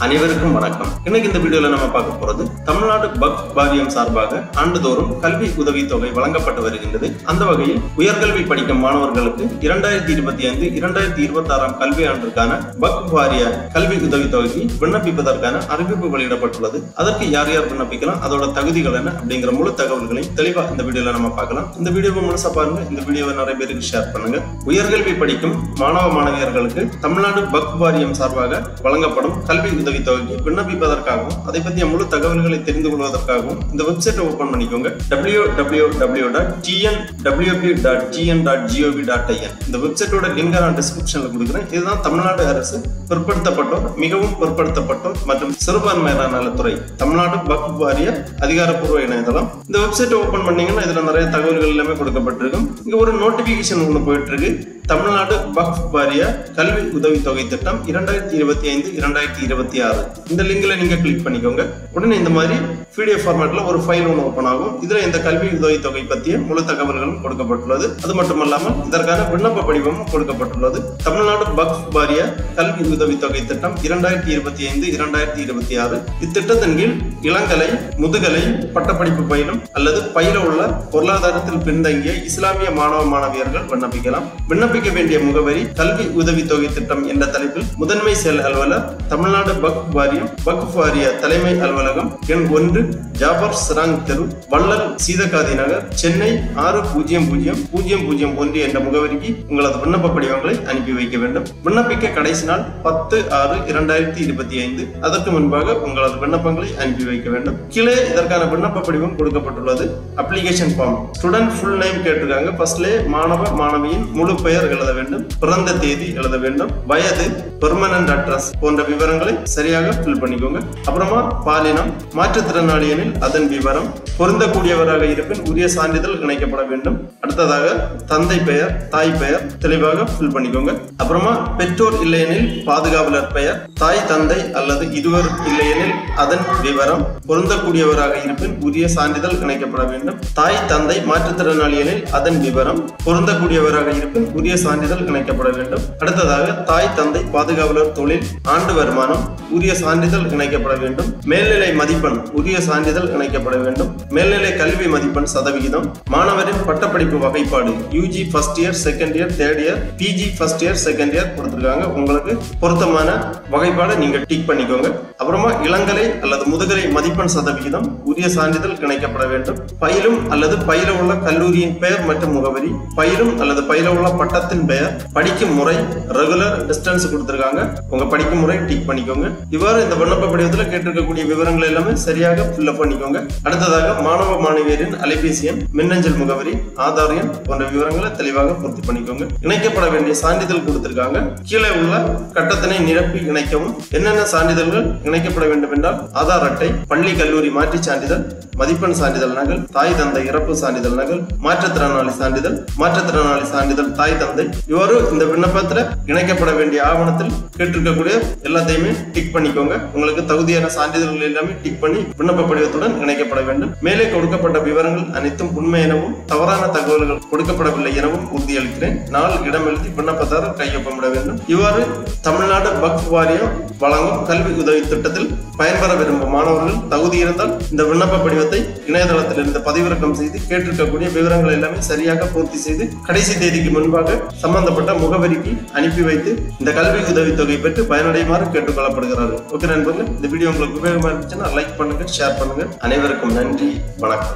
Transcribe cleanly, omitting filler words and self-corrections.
அனைவருக்கும் வணக்கம். இன்னைக்கு இந்த வீடியோல நம்ம பார்க்க போறது தமிழ்நாடு வக்ஃப் வாரியம் சார்பாக ஆண்டுதோறும் கல்வி உதவித்தொகை வழங்கப்பட்டு வருகின்றது. அந்த வகையில் உயர்கல்வி படிக்கும் மாணவர்களுக்கு 2025-2026 கல்வி ஆண்டிற்கான வக்ஃப் வாரிய கல்வி உதவித்தொகைக்கு விண்ணப்பிப்பதற்கான அறிவிப்பு வெளியிடப்பட்டுள்ளது. அதற்கு யார் யார் விண்ணப்பிக்கலாம், அதோட தகுதிகள் என்ன அப்படிங்கிற முழு தகவல்களை தெளிவா இந்த வீடியோல நம்ம பார்க்கலாம். இந்த வீடியோவை முழுசா பாருங்க. இந்த வீடியோவை நிறைய பேருக்கு ஷேர் பண்ணுங்க. உயர்கல்வி படிக்கும் மாணவ மாணவியர்களுக்கு தமிழ்நாடு வக்ஃப் வாரியம் சார்பாக வழங்கப்படும் கல்வி உதவித்தொகைக்கு விண்ணப்பிப்பதற்காகவும் அதை பற்றிய முழு தகவல்களை தெரிந்து கொள்வதற்காகவும் இந்த வெப்சைட்டை ஓபன் பண்ணிக்கோங்க. www.tnwp.gn.gov.in. இந்த வெப்சைட்டோட லிங்கை நான் டிஸ்கிரிப்ஷன்ல கொடுக்குறேன். இதுதான் தமிழ்நாடு அரசு பிற்படுத்தப்பட்டோர், மிகவும் பிற்படுத்தப்பட்டோர் மற்றும் சிறுபான்மையினர் நலத்துறை தமிழ்நாடு வக்ஃப் வாரிய அதிகாரப்பூர்வ இணையதளம். இந்த வெப்சைட்டை ஓபன் பண்ணீங்கன்னா இதுல நிறைய தகவல்கள் எல்லாமே கொடுக்கப்பட்டிருக்கும். இங்க ஒரு நோட்டிபிகேஷன் ஒன்று போயிட்டு இருக்கு. தமிழ்நாடு வக்ஃப் வாரிய கல்வி உதவித்தொகை திட்டம் 2025-2026. இந்த லிங்க்ல நீங்க கிளிக் பண்ணிக்கோங்க. உடனே இந்த மாதிரி PDF ஃபார்மேட்ல ஒரு ஃபைல் ஒன்று ஓபன் ஆகும். இதுல இந்த கல்வி உதவித்தொகை பற்றிய முழு தகவல்களும் கொடுக்கப்பட்டுள்ளது. அது மட்டுமல்லாமல் இதற்கான விண்ணப்ப படிவமும் கொடுக்கப்பட்டுள்ளது. தமிழ்நாடு வக்ஃப் வாரிய கல்வி உதவித்தொகை திட்டம் 2025-2026. இத்திட்டத்தின் கீழ் இளங்கலை, முதுகலை, பட்டப்படிப்பு பயிலும் அல்லது பயில உள்ள பொருளாதாரத்தில் பின்தங்கிய இஸ்லாமிய மாணவ மாணவியர்கள் விண்ணப்பிக்கலாம். விண்ணப்பிக்க வேண்டிய முகவரி கல்வி உதவித்தொகை திட்டம் என்ற தலைப்பில் முதன்மை செயல் அலுவலர், தமிழ்நாடு வக்ஃப் வாரியம், வக்ஃப் வாரிய தலைமை அலுவலகம், எண் 1, ஜாபர் சிராங் தெரு, வள்ளல் சீதகாதி நகர், சென்னை 600001 என்ற முகவரிக்கு உங்களது விண்ணப்ப படிவங்களை அனுப்பி வைக்க வேண்டும். விண்ணப்பிக்க கடைசி நாள் 10/6/2025. அதற்கு முன்பாக உங்களது விண்ணப்பங்களை அனுப்பி வைக்க வேண்டும். கீழே இதற்கான விண்ணப்ப படிவம் கொடுக்கப்பட்டுள்ளது. Application form, student full name கேட்டிருக்காங்க. ஃபர்ஸ்ட்லே மாணவ மாணவியின் முழு பெயர் எழுத வேண்டும், பிறந்த தேதி எழுத வேண்டும், வயது, பெர்மனன்ட் அட்ரஸ் போன்ற விவரங்களை சரியாக ஃபில் பண்ணிக்கோங்க. அப்புறமா பாலினம், மாற்றுத்திறனாளி எனில் அதன் விவரம், பொருந்தக்கூடியவராக இருப்பின் உரிய சான்றிதழ் இணைக்கப்பட வேண்டும். அடுத்ததாக தந்தை பெயர், தாய் பெயர் தெளிவாக ஃபில் பண்ணிக்கோங்க. அப்புறமா பெற்றோர் இல்லையெனில் பாதுகாவலர் பெயர், தாய் தந்தை அல்லது இருவர் இல்லையெனில் அதன் விவரம், பொருந்தக்கூடியவராக இருப்பின் உரிய சான்றிதழ் இணைக்கப்பட வேண்டும். தாய் தந்தை மாற்றுத்திறனாளி எனில் அதன் விவரம், பொருந்தக்கூடியவராக இருப்பின் உரிய சான்றிதழ் இணைக்கப்பட வேண்டும். அடுத்ததாக தாய் தந்தை பாதுகாவலர் தொழில், ஆண்டு வருமானம், உரிய சான்றிதழ் இணைக்கப்பட வேண்டும். மேல்நிலை மதிப்பெண், உரிய சான்றிதழ் இணைக்கப்பட வேண்டும். மேல்நிலை கல்வி மதிப்பெண் சதவிகிதம், மாணவரின் பட்டப்படிப்பு வகைப்பாடு, UG first year, second year, third year, PG first year, second year கொடுத்திருக்காங்க. உங்களுக்கு பொருத்தமான வகைப்பாடை நீங்க டிக் பண்ணிக்கோங்க. அப்புறமா இளங்கலை அல்லது முதுகலை மதிப்பெண் சதவிகிதம், உரிய சான்றிதழ் இணைக்கப்பட வேண்டும். பயிலும் அல்லது பயில உள்ள கல்லூரியின் பெயர் மற்றும் முகவரி, பயிலும் அல்லது பயில உள்ள பட்டத்தின் பெயர், படிக்கும் முறை, ரெகுலர், டிஸ்டன்ஸ் கொடுத்திருக்காங்க. உங்க படிக்கும் முறை டிக் பண்ணிக்கோங்க. இவ்வாறு இந்த விண்ணப்ப படிவத்தில் கேட்டிருக்கக்கூடிய விவரங்கள் எல்லாமே சரியாக ஃபில் பண்ணிக்கோங்க. அடுத்ததாக மாணவ மாணவியரின் அலைபேசி எண், மின்னஞ்சல் முகவரி, ஆதார் எண் போன்ற விவரங்களை தெளிவாக பூர்த்தி பண்ணிக்கோங்க. இணைக்கப்பட வேண்டிய சான்றிதழ் கொடுத்திருக்காங்க. கீழே உள்ள கட்டத்தினை நிரப்பி இணைக்கவும். என்னென்ன சான்றிதழ்கள் இணைக்கப்பட வேண்டும் என்றால் ஆதார் அட்டை, பள்ளி கல்லூரி மாற்றி சான்றிதழ், மதிப்பெண் சான்றிதழ் நகல், தாய் தந்தை இறப்பு சான்றிதழ் நகல், மாற்றுத்திறனாளி சான்றிதழ், மாற்றுத்திறனாளி சான்றிதழ் தாய் தந்தை. இவ்வாறு இந்த விண்ணப்பத்தில் இணைக்கப்பட வேண்டிய ஆவணத்தில் கேட்டிருக்கக்கூடிய எல்லாத்தையுமே டிக் பண்ணிக்கோங்க. உங்களுக்கு தகுதியான சான்றிதழ்கள் எல்லாமே டிக் பண்ணி விண்ணப்ப படிவத்துடன் இணைக்கப்பட வேண்டும். மேலே கொடுக்கப்பட்ட விவரங்கள் அனைத்தும் உண்மை எனவும் தவறான தகவல்கள் கொடுக்கப்படவில்லை எனவும் உறுதியளிக்கிறேன். நாள் இடம் எழுதி விண்ணப்பதாரர் கையொப்பமிட வேண்டும். இவ்வாறு தமிழ்நாடு வக்ஃப் வாரியம் வழங்கும் கல்வி உதவி திட்டத்தில் பயன்பெற விரும்பும் மாணவர்கள் தகுதி இருந்தால் இந்த விண்ணப்ப படிவத்தை இணையதளத்தில் இருந்து பதிவிறக்கம் செய்து கேட்டிருக்கக்கூடிய விவரங்கள் எல்லாமே சரியாக பூர்த்தி செய்து கடைசி தேதிக்கு முன்பாக சம்பந்தப்பட்ட முகவரிக்கு அனுப்பி வைத்து இந்த கல்வி உதவித்தொகை பெற்று பயனடையுமாறு கேட்டுக்கொள்ளப்படுகிறார்கள். ஓகே நண்பர்களே, இந்த வீடியோ உங்களுக்கு உபயோகமா இருந்துச்சுன்னா லைக் பண்ணுங்க, ஷேர் பண்ணுங்க. அனைவருக்கும் நன்றி, வணக்கம்.